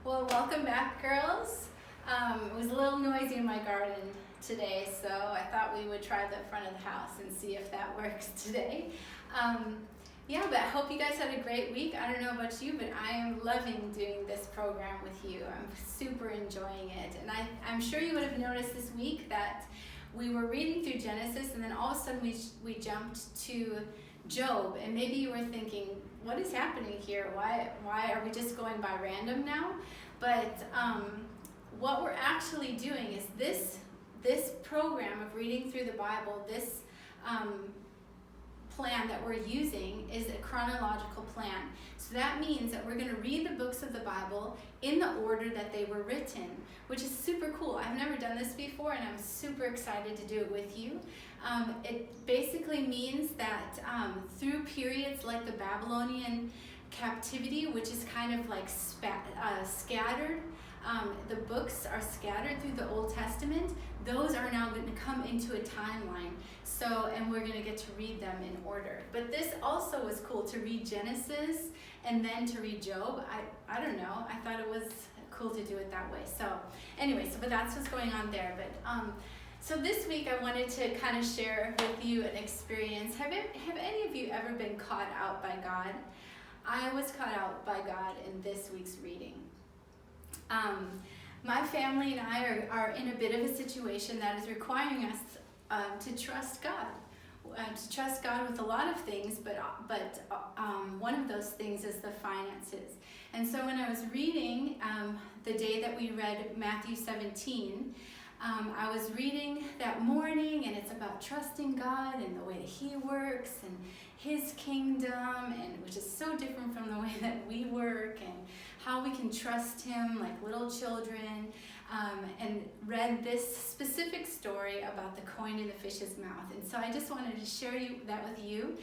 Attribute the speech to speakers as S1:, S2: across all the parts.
S1: Well, welcome back, girls. It was a little noisy in my garden today, so I thought we would try the front of the house and see if that works today. But I hope you guys had a great week. I don't know about you, but I am loving doing this program with you. I'm super enjoying it. And I'm sure you would have noticed this week that we were reading through Genesis, and then all of a sudden we jumped to Job. And maybe you were thinking, what is happening here? Why are we just going by random now? But what we're actually doing is this program of reading through the Bible, this plan that we're using is a chronological plan. So that means that we're going to read the books of the Bible in the order that they were written, which is super cool. I've never done this before, and I'm super excited to do it with you. It basically means that through periods like the Babylonian captivity, which is kind of like scattered, the books are scattered through the Old Testament. Those are now going to come into a timeline. And we're going to get to read them in order. But this also was cool to read Genesis and then to read Job. I don't know. I thought it was cool to do it that way. But that's what's going on there. So this week I wanted to kind of share with you an experience. Have any of you ever been caught out by God? I was caught out by God in this week's reading. My family and I are in a bit of a situation that is requiring us to trust God. To trust God with a lot of things, but one of those things is the finances. And so when I was reading the day that we read Matthew 17, I was reading that morning, and it's about trusting God and the way that He works and His kingdom, and which is so different from the way that we work, and how we can trust Him like little children, and read this specific story about the coin in the fish's mouth. And so I just wanted to share that with you,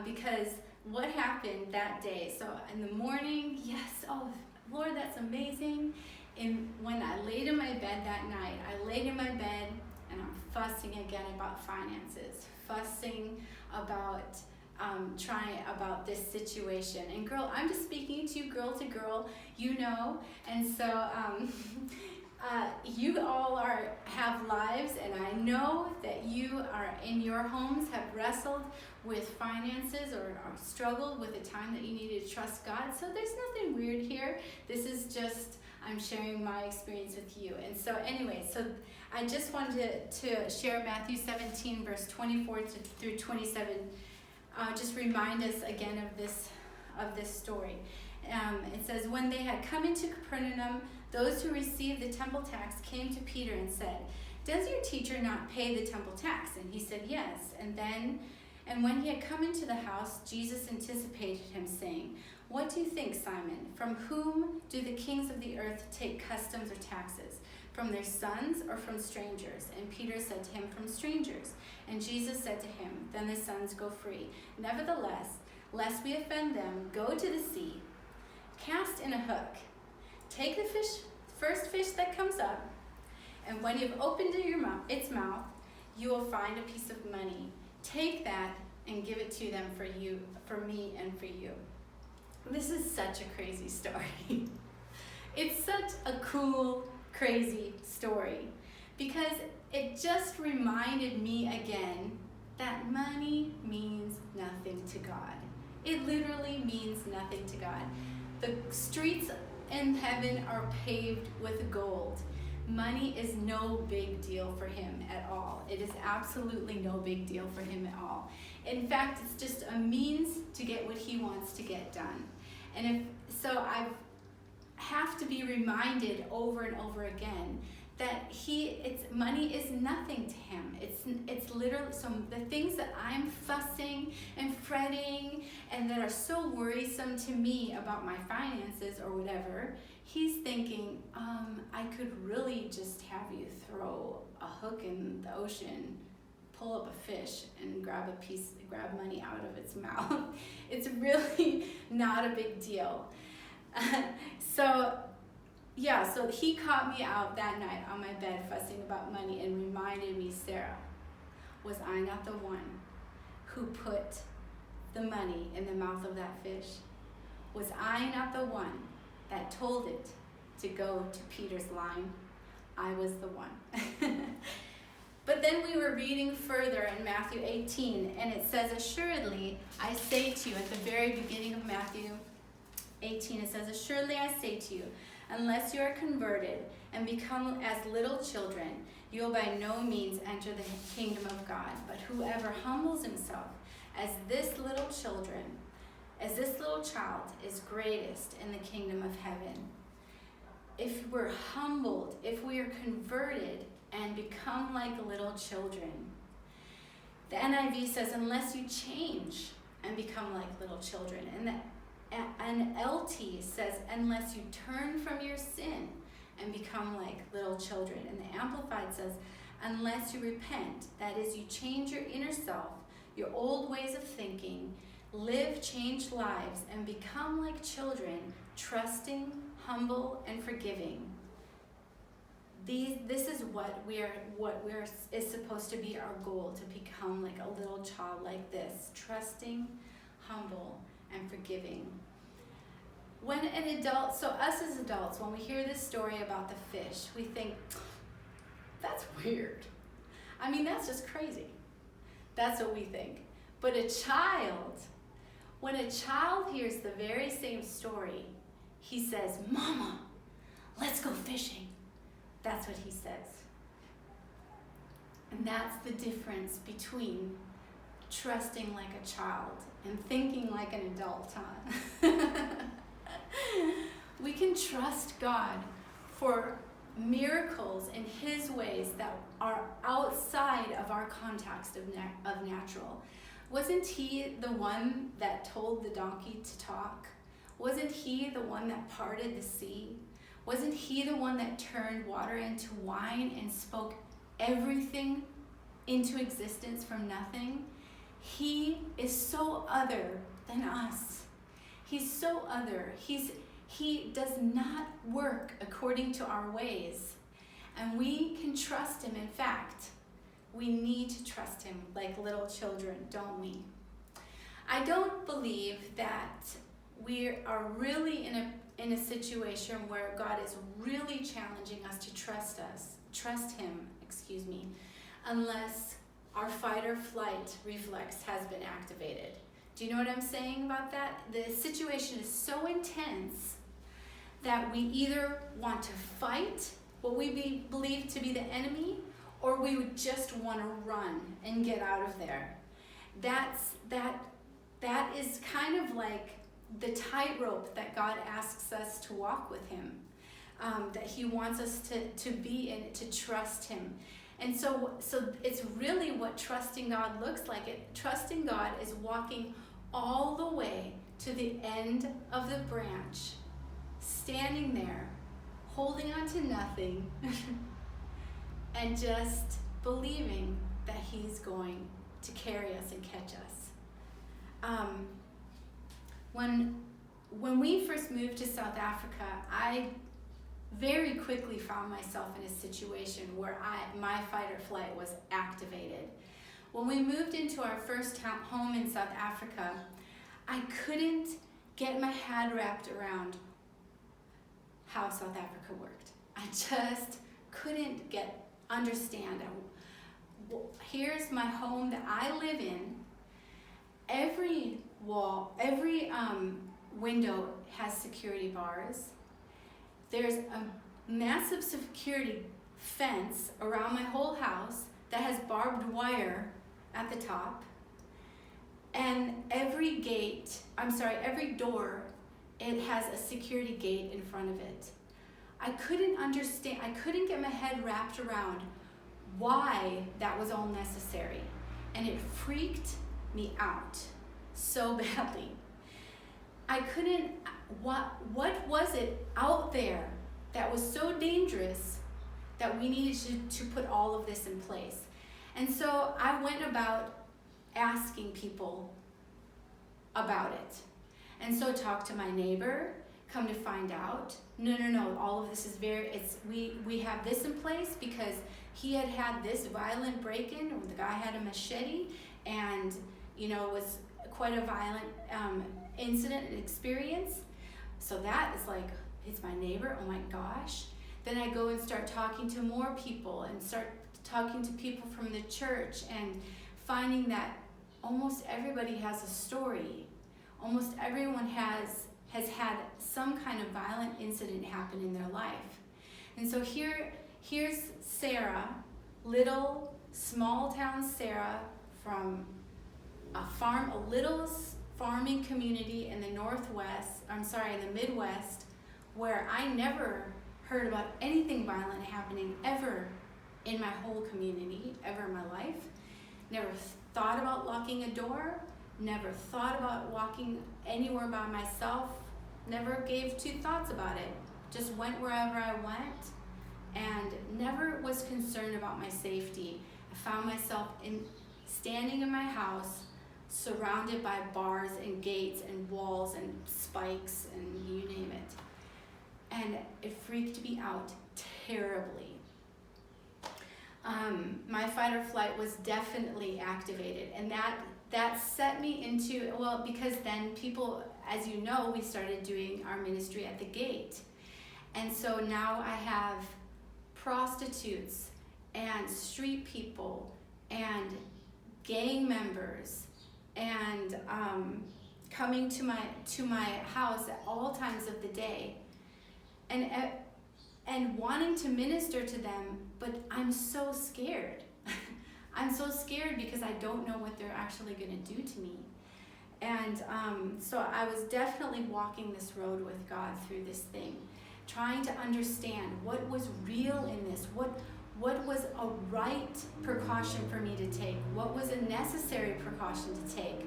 S1: because what happened that day. So in the morning, yes, oh Lord, that's amazing. And when I laid in my bed that night, I laid in my bed and I'm fussing again about finances, fussing about trying about this situation. And girl, I'm just speaking to you girl to girl, you know. And so you all have lives, and I know that you are in your homes have wrestled with finances or struggled with a time that you needed to trust God. So there's nothing weird here. This is just I'm sharing my experience with you. And so I just wanted to share Matthew 17 verse 24 through 27. Just remind us again of this story. It says, when they had come into Capernaum, those who received the temple tax came to Peter and said, "Does your teacher not pay the temple tax?" And he said, "Yes." And when he had come into the house, Jesus anticipated him, saying, "What do you think, Simon? From whom do the kings of the earth take customs or taxes? From their sons or from strangers?" And Peter said to him, "From strangers." And Jesus said to him, "Then the sons go free. Nevertheless, lest we offend them, go to the sea, cast in a hook, take the first fish that comes up, and when you've opened its mouth, you will find a piece of money. Take that and give it to them for me and for you." This is such a crazy story. It's such a cool, crazy story, because it just reminded me again that money means nothing to God. It literally means nothing to God. The streets in heaven are paved with gold. Money is no big deal for Him at all. It is absolutely no big deal for Him at all. In fact, it's just a means to get what He wants to get done. And I have to be reminded over and over again that money is nothing to Him. It's literally, so the things that I'm fussing and fretting and that are so worrisome to me about my finances or whatever, He's thinking, I could really just have you throw a hook in the ocean, pull up a fish, and grab money out of its mouth. It's really not a big deal. So He caught me out that night on my bed fussing about money and reminded me, Sarah, was I not the one who put the money in the mouth of that fish? Was I not the one that told it to go to Peter's line. I was the one. But then we were reading further in Matthew 18, and it says, assuredly, I say to you, at the very beginning of Matthew 18, it says, assuredly I say to you, unless you are converted and become as little children, you will by no means enter the kingdom of God. But whoever humbles himself as this little child is greatest in the kingdom of heaven. If we're humbled, if we are converted and become like little children. The NIV says, unless you change and become like little children. And LT says, unless you turn from your sin and become like little children. And the Amplified says, unless you repent, that is, you change your inner self, your old ways of thinking, live changed lives, and become like children, trusting, humble, and forgiving. This is what is supposed to be our goal, to become like a little child like this, trusting, humble, and forgiving. When an adult, so us as adults, when we hear this story about the fish, we think, that's weird. I mean, that's just crazy. That's what we think. But a child, when a child hears the very same story, he says, Mama, let's go fishing. That's what he says. And that's the difference between trusting like a child and thinking like an adult, huh? We can trust God for miracles in his ways that are outside of our context of natural. Wasn't he the one that told the donkey to talk? Wasn't he the one that parted the sea? Wasn't he the one that turned water into wine and spoke everything into existence from nothing? He is so other than us. He's so other. He does not work according to our ways. And we can trust him. In fact, we need to trust him like little children, don't we? I don't believe that we are really in a situation where God is really challenging us to trust him, unless our fight or flight reflex has been activated. Do you know what I'm saying about that? The situation is so intense that we either want to fight what we believe to be the enemy, or we would just want to run and get out of there. That is kind of like the tightrope that God asks us to walk with him, that he wants us to be in, to trust him. And so it's really what trusting God looks like. Trusting God is walking all the way to the end of the branch, standing there, holding on to nothing, and just believing that he's going to carry us and catch us. When we first moved to South Africa, I very quickly found myself in a situation where my fight or flight was activated. When we moved into our first home in South Africa, I couldn't get my head wrapped around how South Africa worked. I just couldn't understand. Here's my home that I live in. Every wall, every window has security bars. There's a massive security fence around my whole house that has barbed wire at the top. And every door, it has a security gate in front of it. I couldn't understand, I couldn't get my head wrapped around why that was all necessary. And it freaked me out so badly. I couldn't, what was it out there that was so dangerous that we needed to put all of this in place? And so I went about asking people about it. And so talked to my neighbor, come to find out, no, all of this is we have this in place because he had this violent break-in, or the guy had a machete, and it was quite a violent incident and experience. So that is like, it's my neighbor, oh my gosh. Then I go and start talking to more people and start talking to people from the church and finding that almost everybody has a story. Almost everyone has had some kind of violent incident happen in their life. And so here's Sarah, little small town Sarah from a little farming community in the in the Midwest, where I never heard about anything violent happening ever in my whole community, ever in my life. Never thought about locking a door, never thought about walking anywhere by myself, never gave two thoughts about it. Just went wherever I went and never was concerned about my safety. I found myself standing in my house surrounded by bars and gates and walls and spikes and you name it. And it freaked me out terribly. My fight or flight was definitely activated, and that set me into, because then people, as you know, we started doing our ministry at the gate. And so now I have prostitutes and street people and gang members and coming to my house at all times of the day and wanting to minister to them, but I'm so scared. I'm so scared because I don't know what they're actually going to do to me. And so I was definitely walking this road with God through this thing, trying to understand what was real in this, what was a right precaution for me to take, what was a necessary precaution to take,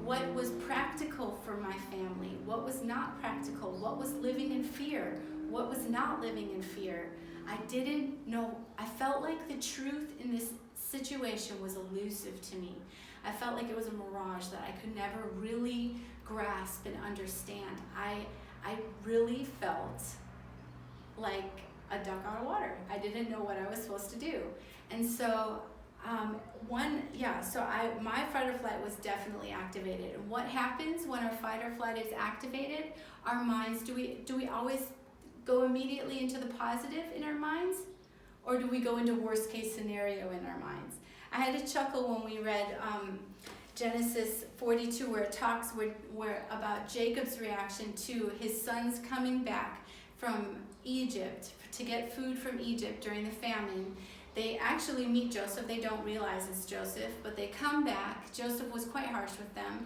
S1: what was practical for my family, what was not practical, what was living in fear, what was not living in fear. I didn't know. I felt like the truth in this situation was elusive to me. I felt like it was a mirage that I could never really grasp and understand. I really felt like a duck out of water. I didn't know what I was supposed to do. And so my fight or flight was definitely activated. And what happens when our fight or flight is activated? Our minds, do we always go immediately into the positive in our minds? Or do we go into worst case scenario in our minds? I had to chuckle when we read Genesis 42, where it talks where about Jacob's reaction to his sons coming back from Egypt to get food from Egypt during the famine. They actually meet Joseph. They don't realize it's Joseph, but they come back. Joseph was quite harsh with them,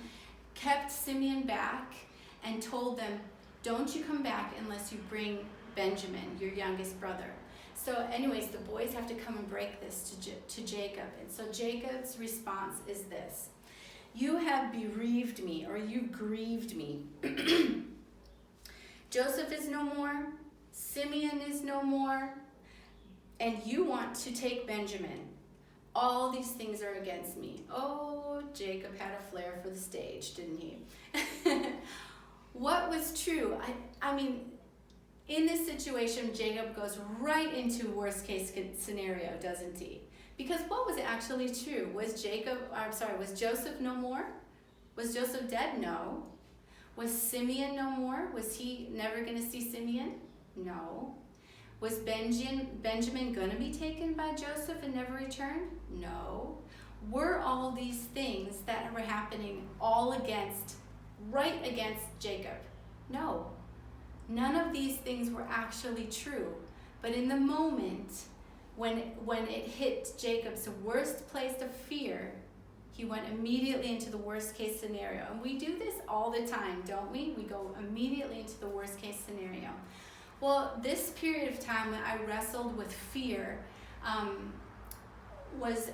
S1: kept Simeon back, and told them, don't you come back unless you bring Benjamin, your youngest brother. So anyways, the boys have to come and break this to Jacob. And so Jacob's response is this: you have bereaved me, or you grieved me. Joseph is no more, Simeon is no more, and you want to take Benjamin. All these things are against me. Oh, Jacob had a flair for the stage, didn't he? What was true? I mean, in this situation, Jacob goes right into worst case scenario, doesn't he? Because what was actually true? Was Joseph no more? Was Joseph dead? No. Was Simeon no more? Was he never going to see Simeon? No. Was Benjamin going to be taken by Joseph and never return? No. Were all these things that were happening all right against Jacob? No. None of these things were actually true. But in the moment, when it hit Jacob's worst place of fear, he went immediately into the worst case scenario. And we do this all the time, don't we? We go immediately into the worst case scenario. Well, this period of time when I wrestled with fear was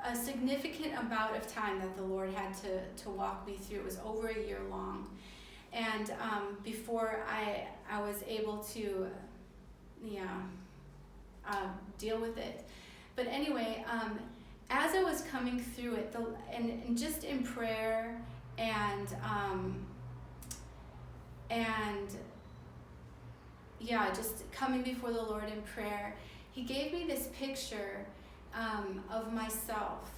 S1: a significant amount of time that the Lord had to walk me through. It was over a year long. And before I was able to deal with it. But anyway, as I was coming through it, and just in prayer and just coming before the Lord in prayer, he gave me this picture of myself,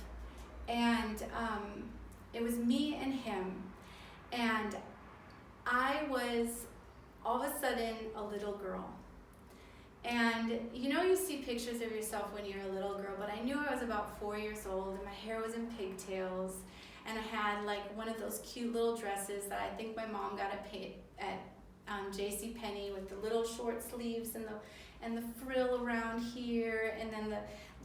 S1: and it was me and him, and I was all of a sudden a little girl. And you see pictures of yourself when you're a little girl, but I knew I was about 4 years old, and my hair was in pigtails, and I had like one of those cute little dresses that I think my mom got at JCPenney with the little short sleeves and the frill around here, and then the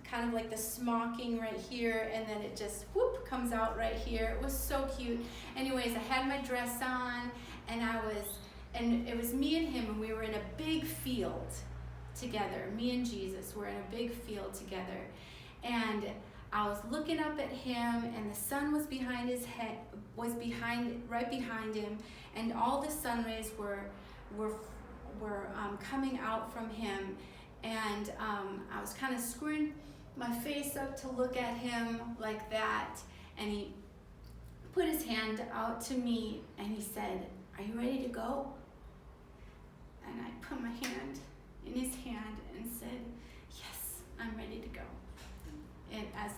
S1: kind of like the smocking right here, and then it just whoop comes out right here. It was so cute. Anyways, I had my dress on, and it was me and him, and we were in a big field together. Me and Jesus were in a big field together, and I was looking up at him, and the sun was behind his head, right behind him, and all the sun rays were coming out from him, and I was kind of screwing my face up to look at him like that, and he put his hand out to me, and he said, "Are you ready to go?" And I put my hand in his hand and said, "Yes, I'm ready to go," and as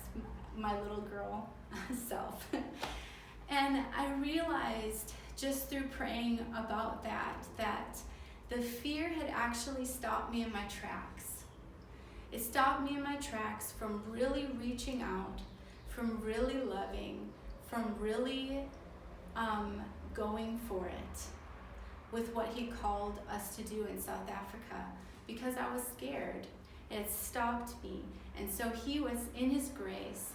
S1: my little girl self. And I realized just through praying about that the fear had actually stopped me in my tracks. It stopped me in my tracks from really reaching out, from really loving, from really going for it with what he called us to do in South Africa, because I was scared. It stopped me. And so he was in his grace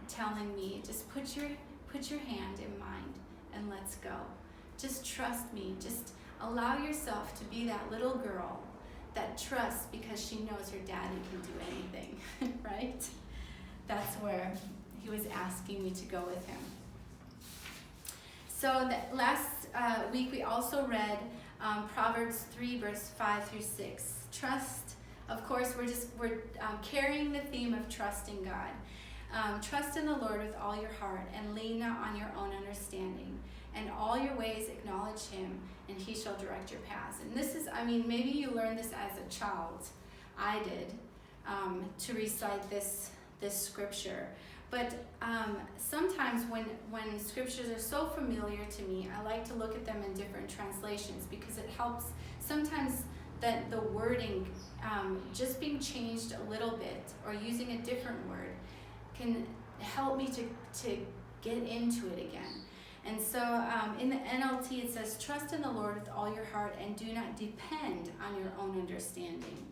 S1: telling me, just put your hand in mine and let's go. Just trust me. Just allow yourself to be that little girl that trusts because she knows her daddy can do anything, right? That's where he was asking me to go with him. So last week we also read Proverbs 3 verse 5 through 6. Trust, of course, we're carrying the theme of trusting God. Trust in the Lord with all your heart and lean not on your own understanding. And all your ways acknowledge him, and he shall direct your paths. And this is, maybe you learned this as a child. I did, to recite this scripture. But sometimes when scriptures are so familiar to me, I like to look at them in different translations, because it helps. Sometimes that the wording, just being changed a little bit or using a different word, can help me to get into it again. And so in the NLT it says, "Trust in the Lord with all your heart and do not depend on your own understanding."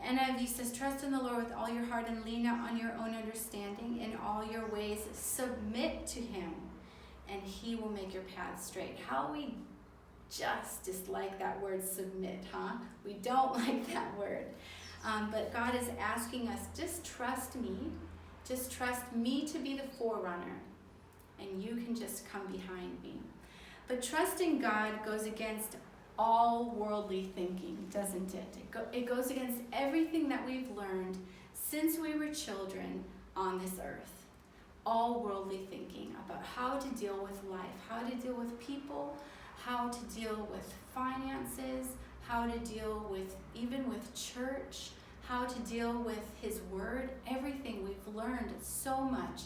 S1: NIV says, "Trust in the Lord with all your heart and lean not on your own understanding. In all your ways submit to him, and he will make your path straight." How we just dislike that word submit, huh? We don't like that word. But God is asking us, just trust me. Just trust me to be the forerunner, and you can just come behind me. But trusting God goes against all worldly thinking, doesn't it? It goes against everything that we've learned since we were children on this earth. All worldly thinking about how to deal with life, how to deal with people, how to deal with finances, how to deal with even with church, how to deal with his word. Everything we've learned so much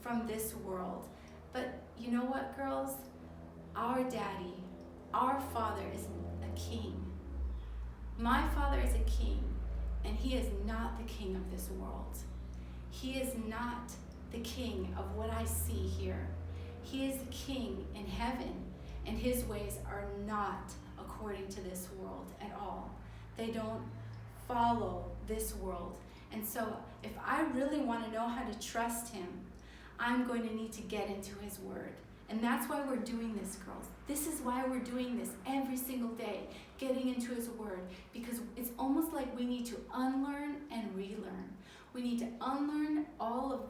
S1: from this world. But you know what, girls? Our daddy, our father is a king. My father is a king, and he is not the king of this world. He is not the king of what I see here. He is the king in heaven, and his ways are not according to this world at all. They don't follow this world. And so if I really want to know how to trust him, I'm going to need to get into his word. And that's why we're doing this, girls. This is why we're doing this every single day, getting into his word, because it's almost like we need to unlearn and relearn. We need to unlearn all of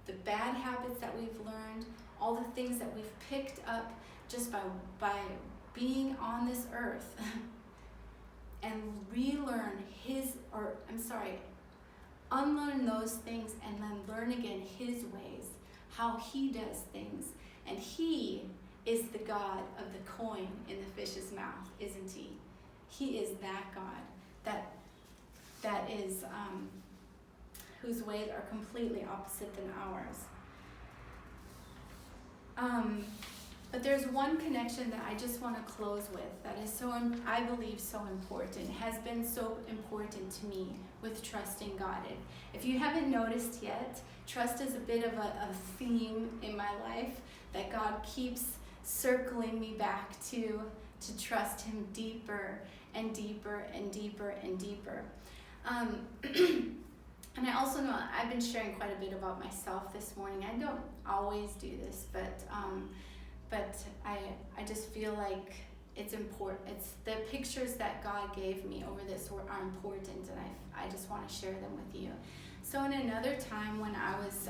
S1: the bad habits that we've learned, all the things that we've picked up just by being on this earth, and unlearn those things and then learn again his ways, how he does things. And he is the God of the coin in the fish's mouth, isn't he? He is that God that is whose ways are completely opposite than ours. But there's one connection that I just want to close with that is so, I believe, so important, has been so important to me with trusting God. And if you haven't noticed yet, trust is a bit of a theme in my life that God keeps circling me back to trust him deeper and deeper and deeper and deeper. And I also know I've been sharing quite a bit about myself this morning. I don't always do this, but I just feel like it's important. It's the pictures that God gave me over this are important, and I just want to share them with you. So in another time when I was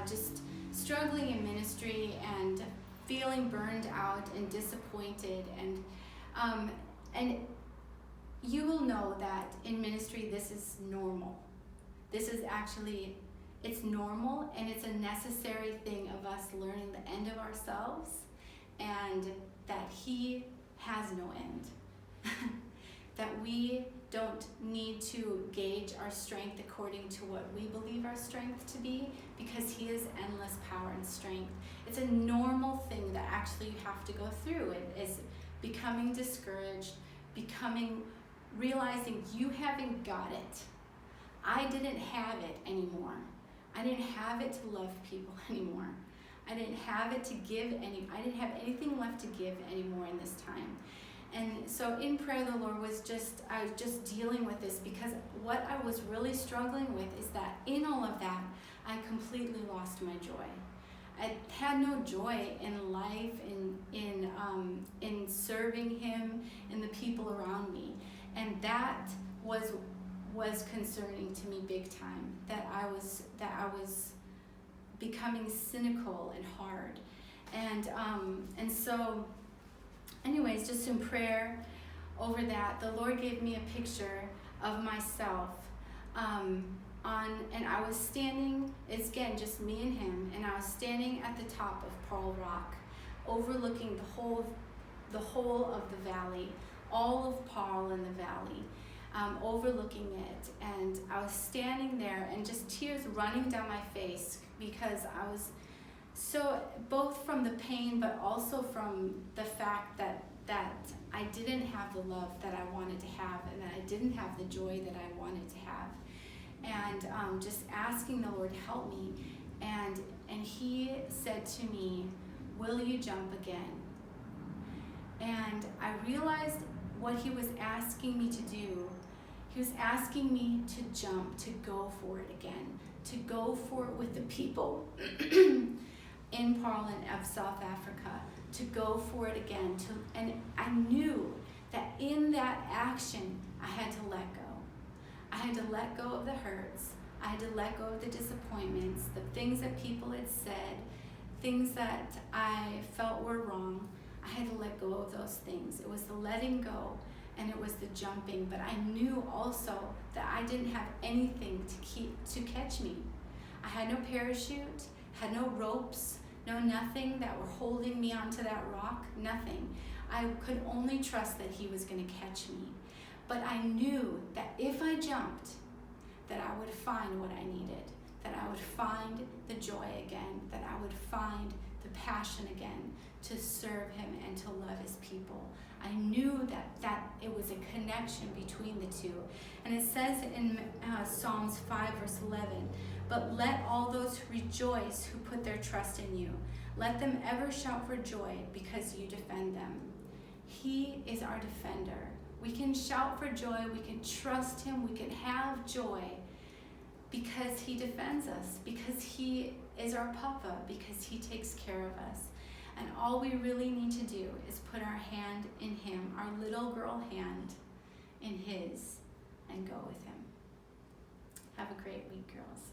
S1: just struggling in ministry and feeling burned out and disappointed, and you will know that in ministry this is normal. This is actually, it's normal, and it's a necessary thing of us learning the end of ourselves, and that he has no end. That we don't need to gauge our strength according to what we believe our strength to be, because he is endless power and strength. It's a normal thing that actually you have to go through. It is becoming discouraged, realizing you haven't got it. I didn't have it anymore. I didn't have it to love people anymore. I didn't have it to give I didn't have anything left to give anymore in this time. And so in prayer, the Lord was I was just dealing with this, because what I was really struggling with is that in all of that, I completely lost my joy. I had no joy in life, in serving him, in the people around me. And that was concerning to me big time, that I was becoming cynical and hard. And so anyways, just in prayer over that, the Lord gave me a picture of myself and I was standing, it's again just me and him, and I was standing at the top of Pearl Rock, overlooking the whole of the valley, all of Pearl in the valley, overlooking it. And I was standing there and just tears running down my face, because I was so, both from the pain but also from the fact that I didn't have the love that I wanted to have, and that I didn't have the joy that I wanted to have. And just asking the Lord to help me. And he said to me, "Will you jump again?" And I realized what he was asking me to do. He was asking me to jump, to go for it again, to go for it with the people in Parliament of South Africa, to go for it again. And I knew that in that action, I had to let go. I had to let go of the hurts. I had to let go of the disappointments, the things that people had said, things that I felt were wrong. I had to let go of those things. It was the letting go, and it was the jumping. But I knew also that I didn't have anything to catch me. I had no parachute, had no ropes, no nothing that were holding me onto that rock, nothing. I could only trust that he was going to catch me. But I knew that if I jumped, that I would find what I needed, that I would find the joy again, that I would find the passion again to serve him and to love his people. I knew that it was a connection between the two. And it says in Psalms 5 verse 11, "But let all those rejoice who put their trust in you. Let them ever shout for joy because you defend them." He is our defender. We can shout for joy, we can trust him, we can have joy because he defends us, because he is our papa, because he takes care of us. And all we really need to do is put our hand in him, our little girl hand in his, and go with him. Have a great week, girls.